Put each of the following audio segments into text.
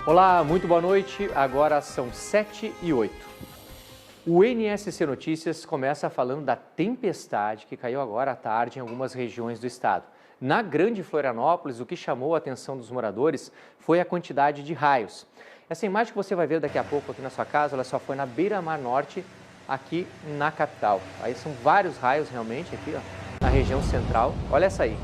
Olá, muito boa noite. Agora são 7h08. O NSC Notícias começa falando da tempestade que caiu agora à tarde em algumas regiões do estado. Na Grande Florianópolis, o que chamou a atenção dos moradores foi a quantidade de raios. Essa imagem que você vai ver daqui a pouco aqui na sua casa, ela só foi na Beira-Mar Norte, aqui na capital. Aí são vários raios realmente aqui, ó, na região central. Olha essa aí.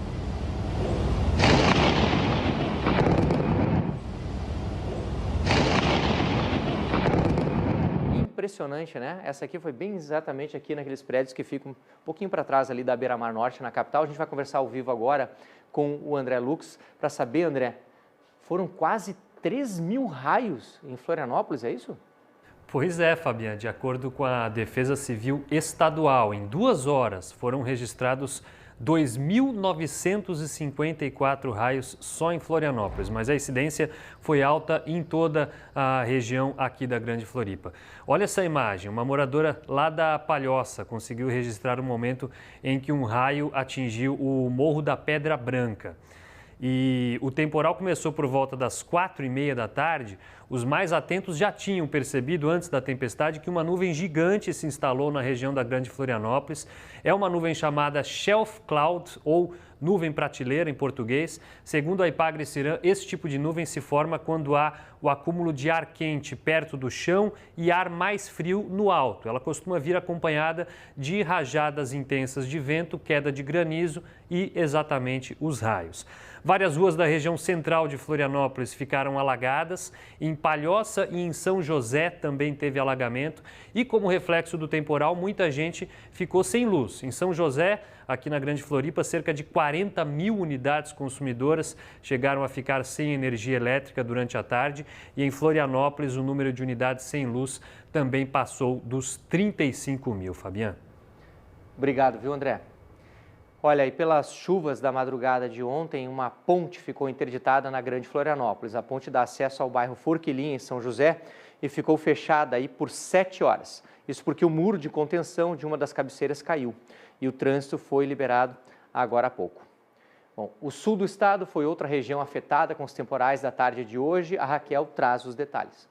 Impressionante, né? Essa aqui foi bem exatamente aqui naqueles prédios que ficam um pouquinho para trás ali da Beira-Mar Norte, na capital. A gente vai conversar ao vivo agora com o André Lux para saber, André, foram quase 3.000 raios em Florianópolis, é isso? Pois é, Fabiana, de acordo com a Defesa Civil Estadual, em 2 horas foram registrados 2.954 raios só em Florianópolis, mas a incidência foi alta em toda a região aqui da Grande Floripa. Olha essa imagem, uma moradora lá da Palhoça conseguiu registrar o momento em que um raio atingiu o Morro da Pedra Branca. E o temporal começou por volta das 4h30 da tarde. Os mais atentos já tinham percebido antes da tempestade que uma nuvem gigante se instalou na região da Grande Florianópolis. É uma nuvem chamada Shelf Cloud ou nuvem prateleira em português. Segundo a Ipagre-Cirã, esse tipo de nuvem se forma quando há o acúmulo de ar quente perto do chão e ar mais frio no alto. Ela costuma vir acompanhada de rajadas intensas de vento, queda de granizo e exatamente os raios. Várias ruas da região central de Florianópolis ficaram alagadas. Em Palhoça e em São José também teve alagamento. E como reflexo do temporal, muita gente ficou sem luz. Em São José, aqui na Grande Floripa, cerca de 40.000 unidades consumidoras chegaram a ficar sem energia elétrica durante a tarde. E em Florianópolis, o número de unidades sem luz também passou dos 35.000, Fabiana. Obrigado, viu, André? Olha, e pelas chuvas da madrugada de ontem, uma ponte ficou interditada na Grande Florianópolis. A ponte dá acesso ao bairro Forquilinha, em São José, e ficou fechada aí por 7 horas. Isso porque o muro de contenção de uma das cabeceiras caiu e o trânsito foi liberado agora há pouco. Bom, o sul do estado foi outra região afetada com os temporais da tarde de hoje. A Raquel traz os detalhes.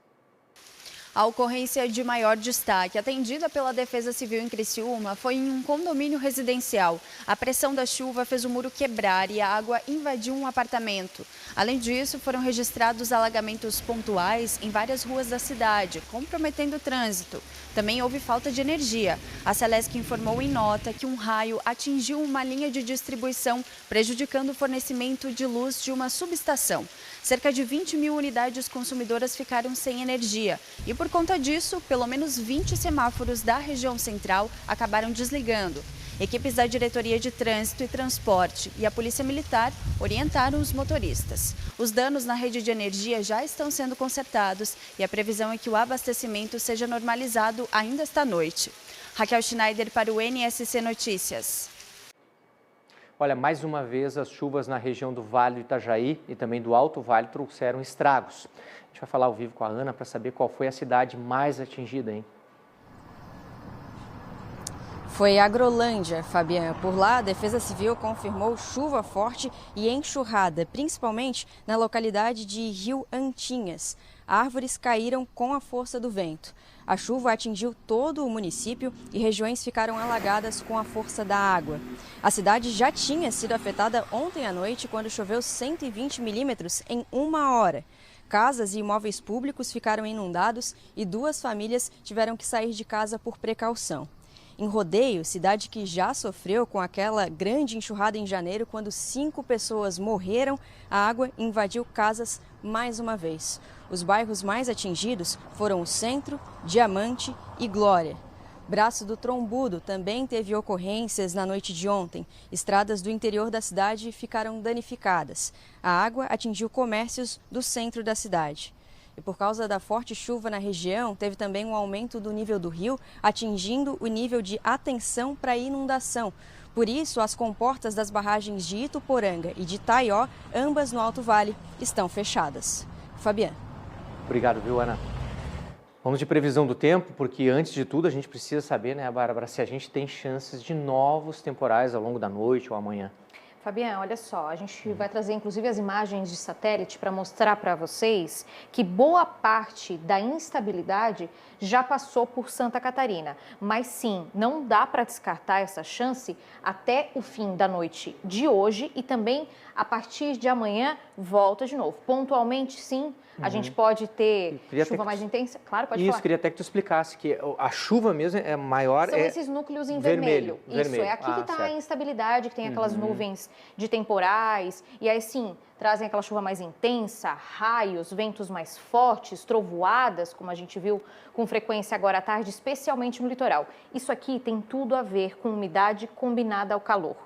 A ocorrência de maior destaque, atendida pela Defesa Civil em Criciúma, foi em um condomínio residencial. A pressão da chuva fez o muro quebrar e a água invadiu um apartamento. Além disso, foram registrados alagamentos pontuais em várias ruas da cidade, comprometendo o trânsito. Também houve falta de energia. A Celesc informou em nota que um raio atingiu uma linha de distribuição, prejudicando o fornecimento de luz de uma subestação. Cerca de 20.000 unidades consumidoras ficaram sem energia e, por conta disso, pelo menos 20 semáforos da região central acabaram desligando. Equipes da Diretoria de Trânsito e Transporte e a Polícia Militar orientaram os motoristas. Os danos na rede de energia já estão sendo consertados e a previsão é que o abastecimento seja normalizado ainda esta noite. Raquel Schneider para o NSC Notícias. Olha, mais uma vez as chuvas na região do Vale do Itajaí e também do Alto Vale trouxeram estragos. A gente vai falar ao vivo com a Ana para saber qual foi a cidade mais atingida, hein? Foi Agrolândia, Fabiana. Por lá, a Defesa Civil confirmou chuva forte e enxurrada, principalmente na localidade de Rio Antinhas. Árvores caíram com a força do vento. A chuva atingiu todo o município e regiões ficaram alagadas com a força da água. A cidade já tinha sido afetada ontem à noite, quando choveu 120 milímetros em 1 hora. Casas e imóveis públicos ficaram inundados e 2 famílias tiveram que sair de casa por precaução. Em Rodeio, cidade que já sofreu com aquela grande enxurrada em janeiro, quando 5 pessoas morreram, a água invadiu casas mais uma vez. Os bairros mais atingidos foram o Centro, Diamante e Glória. Braço do Trombudo também teve ocorrências na noite de ontem. Estradas do interior da cidade ficaram danificadas. A água atingiu comércios do centro da cidade. E por causa da forte chuva na região, teve também um aumento do nível do rio, atingindo o nível de atenção para inundação. Por isso, as comportas das barragens de Ituporanga e de Taió, ambas no Alto Vale, estão fechadas. Fabiana. Obrigado, viu, Ana? Vamos de previsão do tempo, porque antes de tudo a gente precisa saber, né, Bárbara, se a gente tem chances de novos temporais ao longo da noite ou amanhã. Fabiana, olha só, a gente vai trazer inclusive as imagens de satélite para mostrar para vocês que boa parte da instabilidade já passou por Santa Catarina. Mas sim, não dá para descartar essa chance até o fim da noite de hoje e também a partir de amanhã volta de novo. Pontualmente, sim, a gente pode ter chuva mais intensa. Claro, pode falar. Isso, queria até que tu explicasse que a chuva mesmo é maior. São esses núcleos em vermelho. Isso, vermelho. é aqui que está certo. a instabilidade, que tem aquelas nuvens de temporais. E aí, sim, trazem aquela chuva mais intensa, raios, ventos mais fortes, trovoadas, como a gente viu com frequência agora à tarde, especialmente no litoral. Isso aqui tem tudo a ver com umidade combinada ao calor.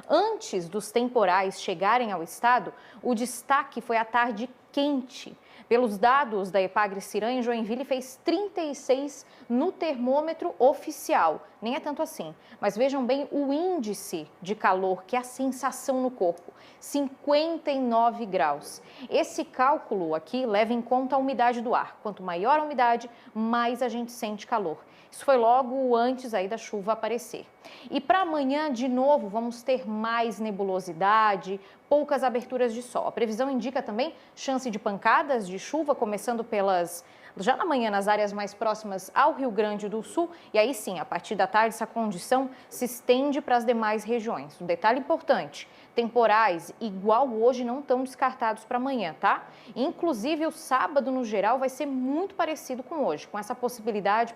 Antes dos temporais chegarem ao estado, o destaque foi a tarde quente. Pelos dados da Epagre-Ciran, em Joinville fez 36 no termômetro oficial. Nem é tanto assim. Mas vejam bem o índice de calor, que é a sensação no corpo. 59 graus. Esse cálculo aqui leva em conta a umidade do ar. Quanto maior a umidade, mais a gente sente calor. Isso foi logo antes aí da chuva aparecer. E para amanhã, de novo, vamos ter mais nebulosidade, poucas aberturas de sol. A previsão indica também chance de pancadas de chuva, começando já na manhã nas áreas mais próximas ao Rio Grande do Sul. E aí sim, a partir da tarde, essa condição se estende para as demais regiões. Um detalhe importante, temporais igual hoje não estão descartados para amanhã, tá? Inclusive o sábado no geral vai ser muito parecido com hoje, com essa possibilidade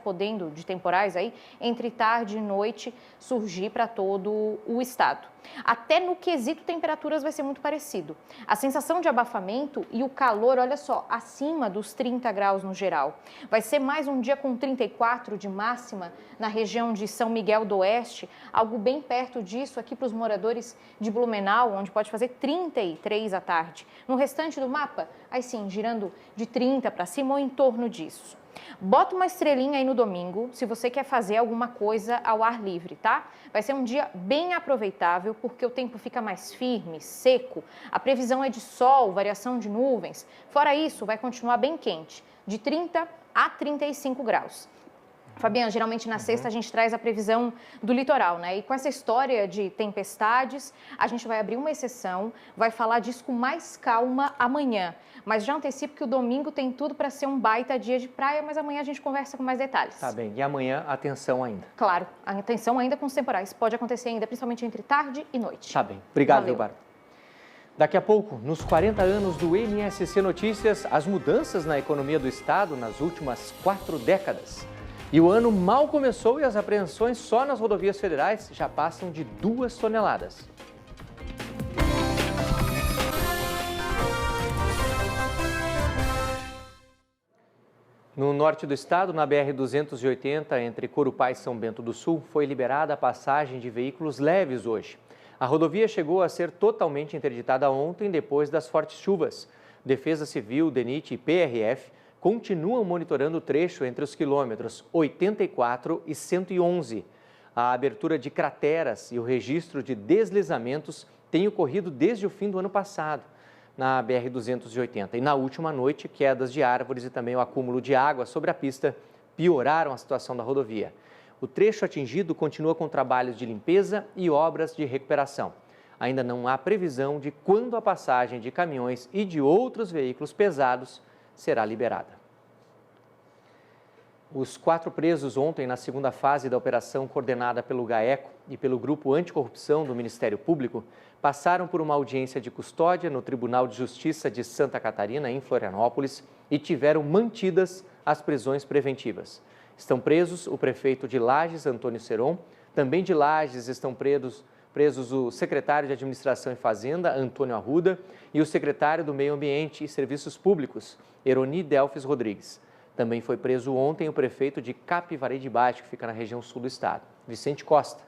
de temporais aí entre tarde e noite surgir para todo o estado. Até no quesito temperaturas vai ser muito parecido. A sensação de abafamento e o calor, olha só, acima dos 30 graus no geral. Vai ser mais um dia com 34 de máxima na região de São Miguel do Oeste, algo bem perto disso aqui para os moradores de Blumenau, onde pode fazer 33 à tarde. No restante do mapa, aí sim, girando de 30 para cima ou em torno disso. Bota uma estrelinha aí no domingo, se você quer fazer alguma coisa ao ar livre, tá? Vai ser um dia bem aproveitável, porque o tempo fica mais firme, seco. A previsão é de sol, variação de nuvens. Fora isso, vai continuar bem quente, de 30 a 35 graus. Fabiana, geralmente na sexta a gente traz a previsão do litoral, né? E com essa história de tempestades, a gente vai abrir uma exceção, vai falar disso com mais calma amanhã. Mas já antecipo que o domingo tem tudo para ser um baita dia de praia, mas amanhã a gente conversa com mais detalhes. Tá bem. E amanhã, atenção ainda. Claro, a atenção ainda com os temporais. Pode acontecer ainda, principalmente entre tarde e noite. Tá bem. Obrigado, Valeu. Bárbara. Daqui a pouco, nos 40 anos do MSC Notícias, as mudanças na economia do estado nas últimas 4 décadas. E o ano mal começou e as apreensões só nas rodovias federais já passam de 2 toneladas. No norte do estado, na BR-280, entre Corupá e São Bento do Sul, foi liberada a passagem de veículos leves hoje. A rodovia chegou a ser totalmente interditada ontem, depois das fortes chuvas. Defesa Civil, DENIT e PRF continuam monitorando o trecho entre os quilômetros 84 e 111. A abertura de crateras e o registro de deslizamentos têm ocorrido desde o fim do ano passado na BR-280. E na última noite, quedas de árvores e também o acúmulo de água sobre a pista pioraram a situação da rodovia. O trecho atingido continua com trabalhos de limpeza e obras de recuperação. Ainda não há previsão de quando a passagem de caminhões e de outros veículos pesados será liberada. Os 4 presos ontem na segunda fase da operação coordenada pelo GAECO e pelo Grupo Anticorrupção do Ministério Público passaram por uma audiência de custódia no Tribunal de Justiça de Santa Catarina, em Florianópolis, e tiveram mantidas as prisões preventivas. Estão presos o prefeito de Lages, Antônio Seron, também de Lages estão presos o secretário de Administração e Fazenda, Antônio Arruda, e o secretário do Meio Ambiente e Serviços Públicos, Eroni Delfes Rodrigues. Também foi preso ontem o prefeito de Capivari de Baixo, que fica na região sul do estado, Vicente Costa.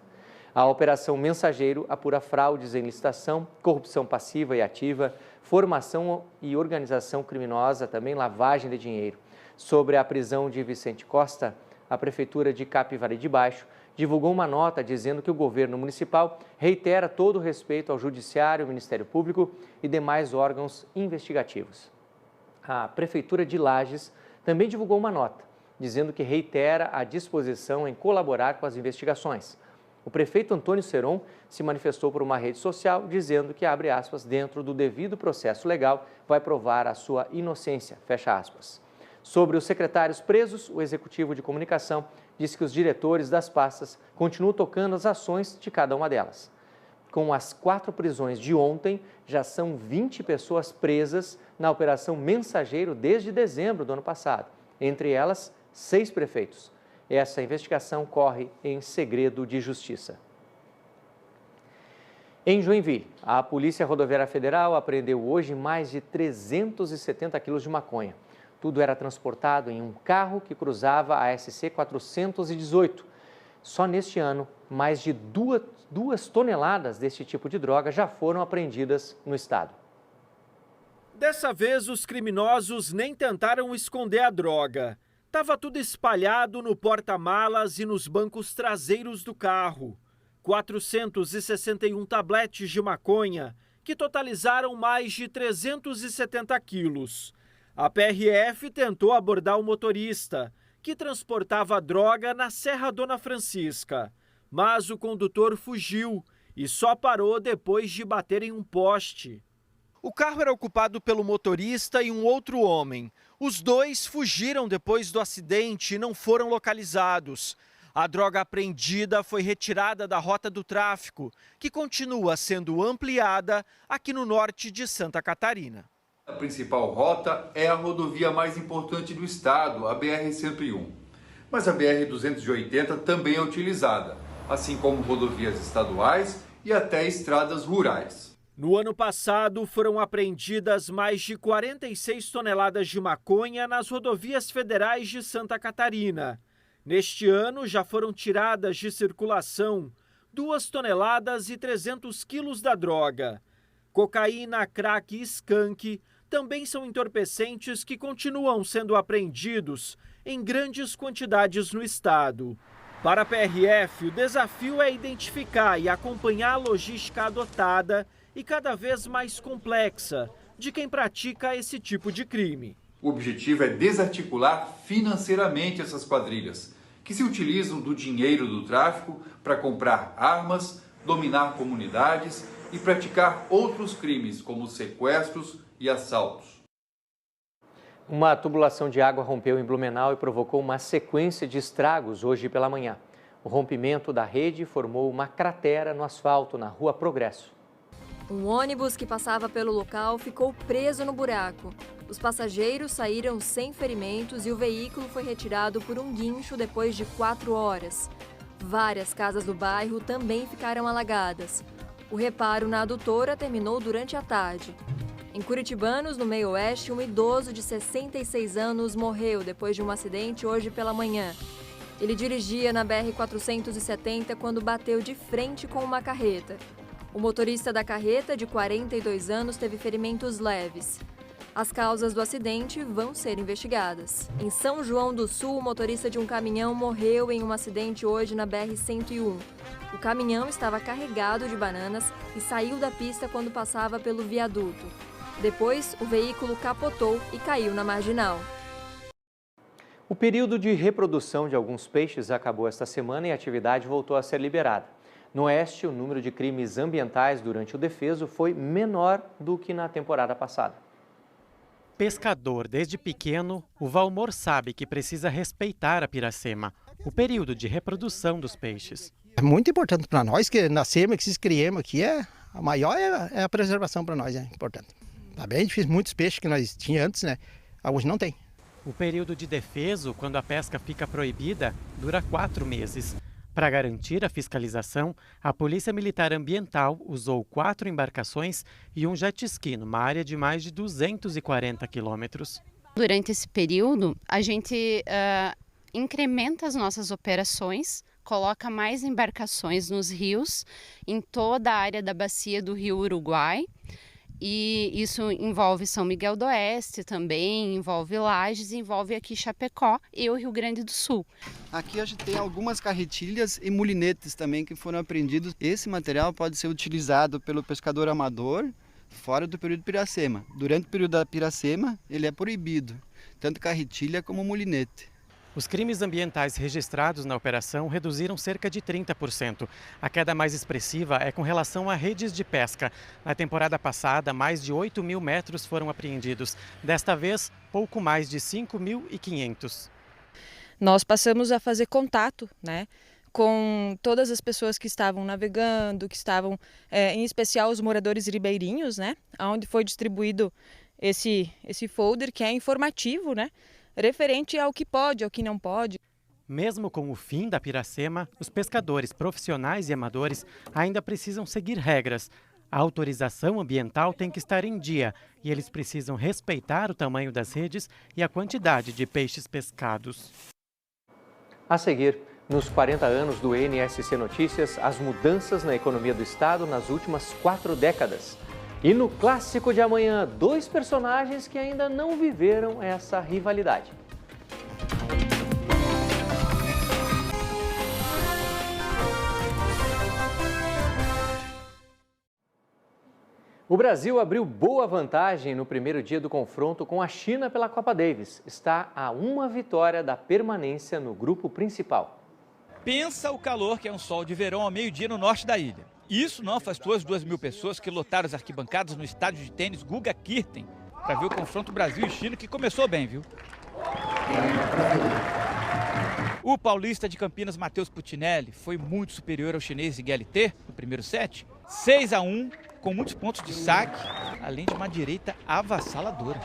A Operação Mensageiro apura fraudes em licitação, corrupção passiva e ativa, formação e organização criminosa, também lavagem de dinheiro. Sobre a prisão de Vicente Costa, a Prefeitura de Capivari de Baixo divulgou uma nota dizendo que o governo municipal reitera todo o respeito ao Judiciário, Ministério Público e demais órgãos investigativos. A Prefeitura de Lages também divulgou uma nota, dizendo que reitera a disposição em colaborar com as investigações. O prefeito Antônio Seron se manifestou por uma rede social dizendo que, abre aspas, dentro do devido processo legal, vai provar a sua inocência, fecha aspas. Sobre os secretários presos, o executivo de comunicação disse que os diretores das pastas continuam tocando as ações de cada uma delas. Com as 4 prisões de ontem, já são 20 pessoas presas na Operação Mensageiro desde dezembro do ano passado. Entre elas, 6 prefeitos. Essa investigação corre em segredo de justiça. Em Joinville, a Polícia Rodoviária Federal apreendeu hoje mais de 370 quilos de maconha. Tudo era transportado em um carro que cruzava a SC 418. Só neste ano, mais de 2 toneladas deste tipo de droga já foram apreendidas no estado. Dessa vez, os criminosos nem tentaram esconder a droga. Estava tudo espalhado no porta-malas e nos bancos traseiros do carro. 461 tabletes de maconha, que totalizaram mais de 370 quilos. A PRF tentou abordar o motorista, que transportava droga na Serra Dona Francisca. Mas o condutor fugiu e só parou depois de bater em um poste. O carro era ocupado pelo motorista e um outro homem. Os dois fugiram depois do acidente e não foram localizados. A droga apreendida foi retirada da rota do tráfico, que continua sendo ampliada aqui no norte de Santa Catarina. A principal rota é a rodovia mais importante do estado, a BR-101. Mas a BR-280 também é utilizada, assim como rodovias estaduais e até estradas rurais. No ano passado, foram apreendidas mais de 46 toneladas de maconha nas rodovias federais de Santa Catarina. Neste ano, já foram tiradas de circulação 2 toneladas e 300 quilos da droga. Cocaína, crack e skunk também são entorpecentes que continuam sendo apreendidos em grandes quantidades no estado. Para a PRF, o desafio é identificar e acompanhar a logística adotada e cada vez mais complexa de quem pratica esse tipo de crime. O objetivo é desarticular financeiramente essas quadrilhas, que se utilizam do dinheiro do tráfico para comprar armas, dominar comunidades e praticar outros crimes, como sequestros e assaltos. Uma tubulação de água rompeu em Blumenau e provocou uma sequência de estragos hoje pela manhã. O rompimento da rede formou uma cratera no asfalto na Rua Progresso. Um ônibus que passava pelo local ficou preso no buraco. Os passageiros saíram sem ferimentos e o veículo foi retirado por um guincho depois de 4 horas. Várias casas do bairro também ficaram alagadas. O reparo na adutora terminou durante a tarde. Em Curitibanos, no meio-oeste, um idoso de 66 anos morreu depois de um acidente hoje pela manhã. Ele dirigia na BR-470 quando bateu de frente com uma carreta. O motorista da carreta, de 42 anos, teve ferimentos leves. As causas do acidente vão ser investigadas. Em São João do Sul, o motorista de um caminhão morreu em um acidente hoje na BR-101. O caminhão estava carregado de bananas e saiu da pista quando passava pelo viaduto. Depois, o veículo capotou e caiu na marginal. O período de reprodução de alguns peixes acabou esta semana e a atividade voltou a ser liberada. No oeste, o número de crimes ambientais durante o defeso foi menor do que na temporada passada. Pescador desde pequeno, o Valmor sabe que precisa respeitar a piracema, o período de reprodução dos peixes. É muito importante para nós, que nascemos, que se criamos aqui, a maior é a preservação para nós, é importante. Tá bem difícil, muitos peixes que nós tínhamos antes, né? Alguns não tem. O período de defeso, quando a pesca fica proibida, dura 4 meses. Para garantir a fiscalização, a Polícia Militar Ambiental usou 4 embarcações e um jet ski numa área de mais de 240 quilômetros. Durante esse período, a gente incrementa as nossas operações, coloca mais embarcações nos rios, em toda a área da bacia do Rio Uruguai. E isso envolve São Miguel do Oeste também, envolve Lages, envolve aqui Chapecó e o Rio Grande do Sul. Aqui a gente tem algumas carretilhas e mulinetes também que foram apreendidos. Esse material pode ser utilizado pelo pescador amador fora do período de piracema. Durante o período da piracema ele é proibido, tanto carretilha como mulinete. Os crimes ambientais registrados na operação reduziram cerca de 30%. A queda mais expressiva é com relação a redes de pesca. Na temporada passada, mais de 8 mil metros foram apreendidos. Desta vez, pouco mais de 5.500. Nós passamos a fazer contato, com todas as pessoas que estavam navegando, que estavam, em especial os moradores ribeirinhos, onde foi distribuído esse folder que é informativo, referente ao que pode, ao que não pode. Mesmo com o fim da piracema, os pescadores profissionais e amadores ainda precisam seguir regras. A autorização ambiental tem que estar em dia e eles precisam respeitar o tamanho das redes e a quantidade de peixes pescados. A seguir, nos 40 anos do NSC Notícias, as mudanças na economia do estado nas últimas 4 décadas. E no Clássico de Amanhã, 2 personagens que ainda não viveram essa rivalidade. O Brasil abriu boa vantagem no primeiro dia do confronto com a China pela Copa Davis. Está a uma vitória da permanência no grupo principal. Pensa o calor que é um sol de verão ao meio-dia no norte da ilha. Isso não afastou as 2.000 pessoas que lotaram as arquibancadas no estádio de tênis Guga Kirten para ver o confronto Brasil e China, que começou bem, viu? O paulista de Campinas, Matheus Putinelli, foi muito superior ao chinês Zhigel Te no primeiro set, 6-1, com muitos pontos de saque, além de uma direita avassaladora.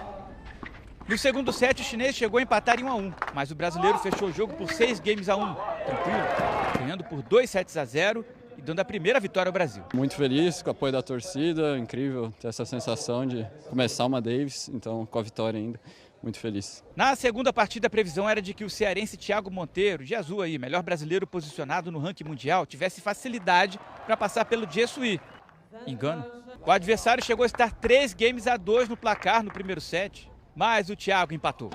No segundo set, o chinês chegou a empatar em 1-1, mas o brasileiro fechou o jogo por 6-1, tranquilo, ganhando por 2-0 e dando a primeira vitória ao Brasil. Muito feliz com o apoio da torcida, incrível ter essa sensação de começar uma Davis, então com a vitória ainda. Muito feliz. Na segunda partida, a previsão era de que o cearense Thiago Monteiro, de azul aí, melhor brasileiro posicionado no ranking mundial, tivesse facilidade para passar pelo Jesui. Engano. O adversário chegou a estar 3-2 no placar no primeiro set, mas o Thiago empatou.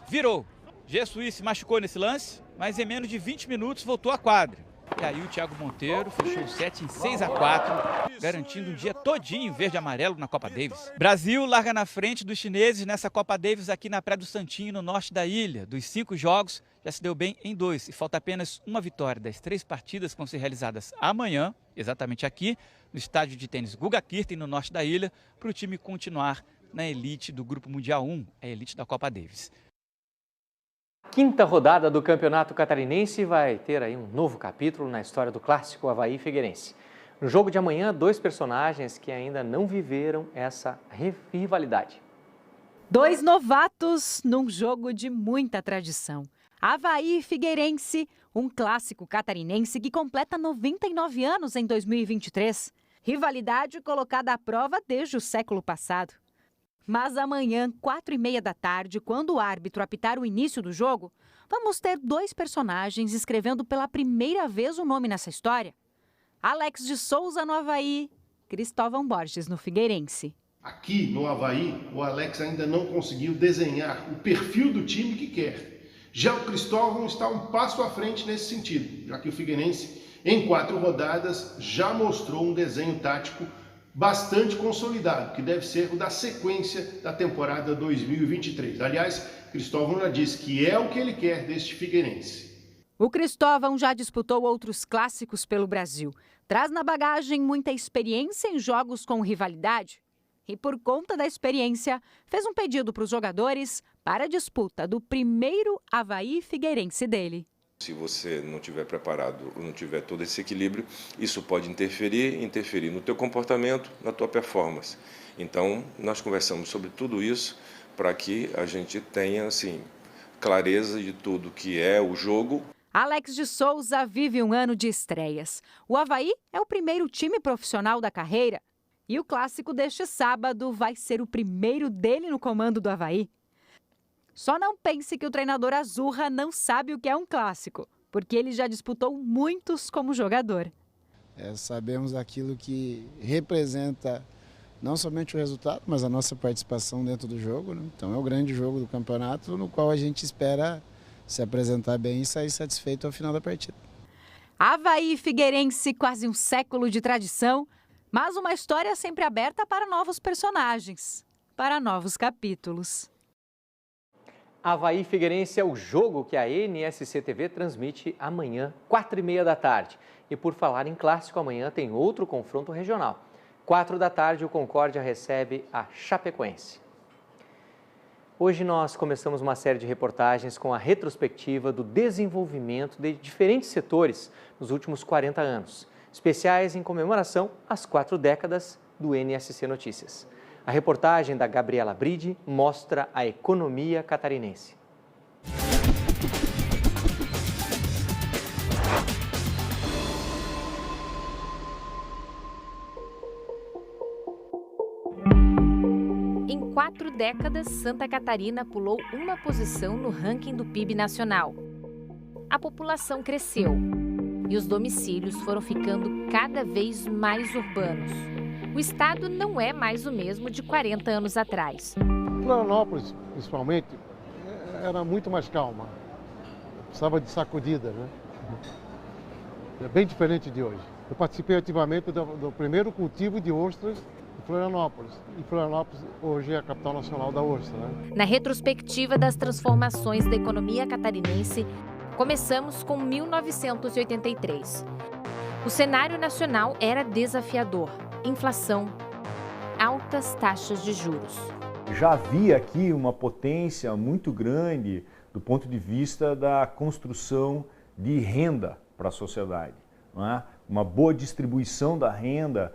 Virou. Jesui se machucou nesse lance, mas em menos de 20 minutos voltou à quadra. E aí o Thiago Monteiro fechou o set em 6-4, garantindo um dia todinho verde e amarelo na Copa Davis. Brasil larga na frente dos chineses nessa Copa Davis aqui na Praia do Santinho, no norte da ilha. Dos 5 jogos, já se deu bem em 2 e falta apenas uma vitória das 3 partidas que vão ser realizadas amanhã, exatamente aqui, no estádio de tênis Guga Kirten, no norte da ilha, para o time continuar na elite do Grupo Mundial 1, a elite da Copa Davis. Quinta rodada do Campeonato Catarinense vai ter aí um novo capítulo na história do clássico Avaí e Figueirense. No jogo de amanhã, 2 personagens que ainda não viveram essa rivalidade. 2 novatos num jogo de muita tradição. Avaí e Figueirense, um clássico catarinense que completa 99 anos em 2023. Rivalidade colocada à prova desde o século passado. Mas amanhã, 4h30 da tarde, quando o árbitro apitar o início do jogo, vamos ter 2 personagens escrevendo pela primeira vez o nome nessa história. Alex de Souza no Avaí, Cristóvão Borges no Figueirense. Aqui no Avaí, o Alex ainda não conseguiu desenhar o perfil do time que quer. Já o Cristóvão está um passo à frente nesse sentido, já que o Figueirense, em 4 rodadas, já mostrou um desenho tático bastante consolidado, que deve ser o da sequência da temporada 2023. Aliás, Cristóvão já disse que é o que ele quer deste Figueirense. O Cristóvão já disputou outros clássicos pelo Brasil. Traz na bagagem muita experiência em jogos com rivalidade. E por conta da experiência, fez um pedido para os jogadores para a disputa do primeiro Avaí Figueirense dele. Se você não estiver preparado ou não tiver todo esse equilíbrio, isso pode interferir no teu comportamento, na tua performance. Então, nós conversamos sobre tudo isso para que a gente tenha, assim, clareza de tudo que é o jogo. Alex de Souza vive um ano de estreias. O Avaí é o primeiro time profissional da carreira e o clássico deste sábado vai ser o primeiro dele no comando do Avaí. Só não pense que o treinador Azurra não sabe o que é um clássico, porque ele já disputou muitos como jogador. Sabemos aquilo que representa não somente o resultado, mas a nossa participação dentro do jogo, né? Então é o grande jogo do campeonato, no qual a gente espera se apresentar bem e sair satisfeito ao final da partida. Avaí e Figueirense, quase um século de tradição, mas uma história sempre aberta para novos personagens, para novos capítulos. Avaí Figueirense é o jogo que a NSC TV transmite amanhã, 4h30 da tarde. E por falar em clássico, amanhã tem outro confronto regional. 4 da tarde, o Concórdia recebe a Chapecoense. Hoje nós começamos uma série de reportagens com a retrospectiva do desenvolvimento de diferentes setores nos últimos 40 anos. Especiais em comemoração às 4 décadas do NSC Notícias. A reportagem da Gabriela Bride mostra a economia catarinense. Em 4 décadas, Santa Catarina pulou uma posição no ranking do PIB nacional. A população cresceu e os domicílios foram ficando cada vez mais urbanos. O estado não é mais o mesmo de 40 anos atrás. Florianópolis, principalmente, era muito mais calma. Precisava de sacudida, né? É bem diferente de hoje. Eu participei ativamente do primeiro cultivo de ostras em Florianópolis. E Florianópolis hoje é a capital nacional da ostra, né? Na retrospectiva das transformações da economia catarinense, começamos com 1983. O cenário nacional era desafiador. Inflação, altas taxas de juros. Já havia aqui uma potência muito grande do ponto de vista da construção de renda para a sociedade, não é? Uma boa distribuição da renda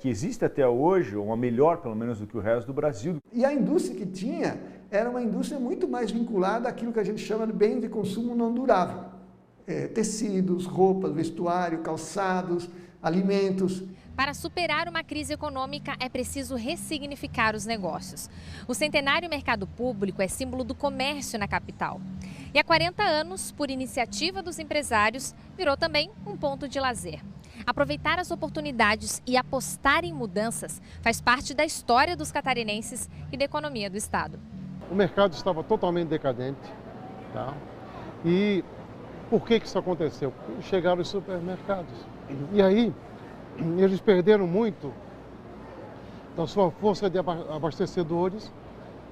que existe até hoje, uma melhor pelo menos do que o resto do Brasil. E a indústria que tinha era uma indústria muito mais vinculada àquilo que a gente chama de bem de consumo não durável. Tecidos, roupas, vestuário, calçados, alimentos. Para superar uma crise econômica, é preciso ressignificar os negócios. O centenário mercado público é símbolo do comércio na capital. E há 40 anos, por iniciativa dos empresários, virou também um ponto de lazer. Aproveitar as oportunidades e apostar em mudanças faz parte da história dos catarinenses e da economia do estado. O mercado estava totalmente decadente, tá? E por que isso aconteceu? Chegaram os supermercados. E aí, eles perderam muito da sua força de abastecedores,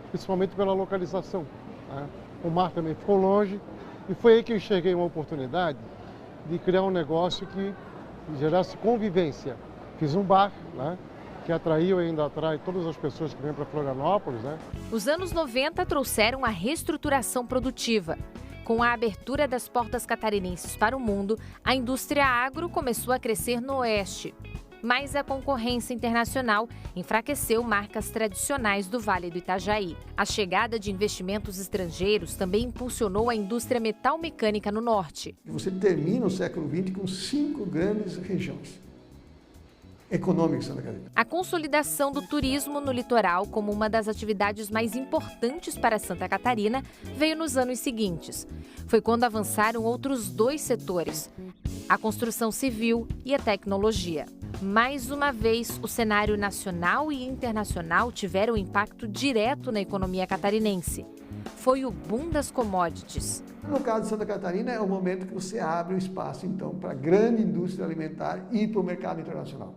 principalmente pela localização, né? O mar também ficou longe e foi aí que eu enxerguei uma oportunidade de criar um negócio que gerasse convivência. Fiz um bar, né? Que atraiu e ainda atrai todas as pessoas que vêm para Florianópolis, né? Os anos 90 trouxeram a reestruturação produtiva. Com a abertura das portas catarinenses para o mundo, a indústria agro começou a crescer no oeste. Mas a concorrência internacional enfraqueceu marcas tradicionais do Vale do Itajaí. A chegada de investimentos estrangeiros também impulsionou a indústria metal-mecânica no norte. Você termina o século XX com 5 grandes regiões econômicas em Santa Catarina. A consolidação do turismo no litoral como uma das atividades mais importantes para Santa Catarina veio nos anos seguintes. Foi quando avançaram outros 2 setores, a construção civil e a tecnologia. Mais uma vez, o cenário nacional e internacional tiveram impacto direto na economia catarinense. Foi o boom das commodities. No caso de Santa Catarina, é o momento que você abre o espaço, então, para a grande indústria alimentar e para o mercado internacional,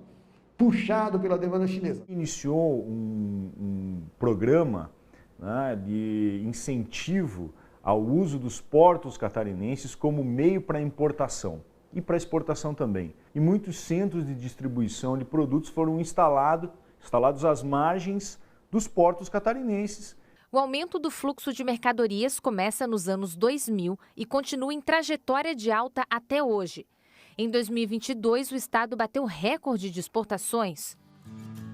puxado pela demanda chinesa. Iniciou um programa, né, de incentivo ao uso dos portos catarinenses como meio para importação e para exportação também. E muitos centros de distribuição de produtos foram instalados às margens dos portos catarinenses. O aumento do fluxo de mercadorias começa nos anos 2000 e continua em trajetória de alta até hoje. Em 2022, o estado bateu recorde de exportações.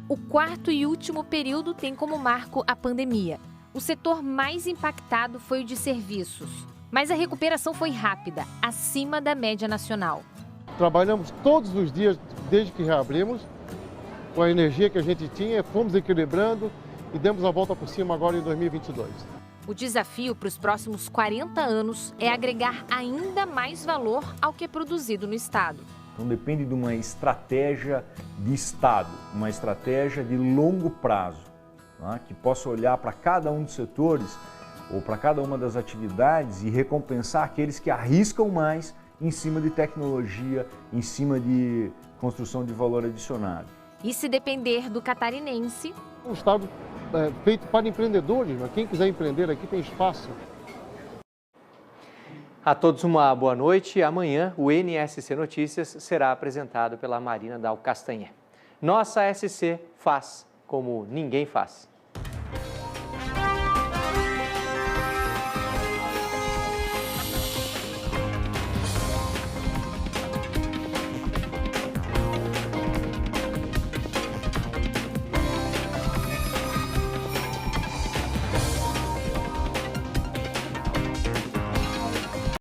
O 4º e último período tem como marco a pandemia. O setor mais impactado foi o de serviços. Mas a recuperação foi rápida, acima da média nacional. Trabalhamos todos os dias desde que reabrimos, com a energia que a gente tinha, fomos equilibrando e demos a volta por cima agora em 2022. O desafio para os próximos 40 anos é agregar ainda mais valor ao que é produzido no estado. Então depende de uma estratégia de estado, uma estratégia de longo prazo, né, que possa olhar para cada um dos setores ou para cada uma das atividades e recompensar aqueles que arriscam mais em cima de tecnologia, em cima de construção de valor adicionado. E se depender do catarinense... O estado feito para empreendedores, mas quem quiser empreender aqui tem espaço. A todos uma boa noite. Amanhã o NSC Notícias será apresentado pela Marina Dal Castanher. Nossa SC faz como ninguém faz.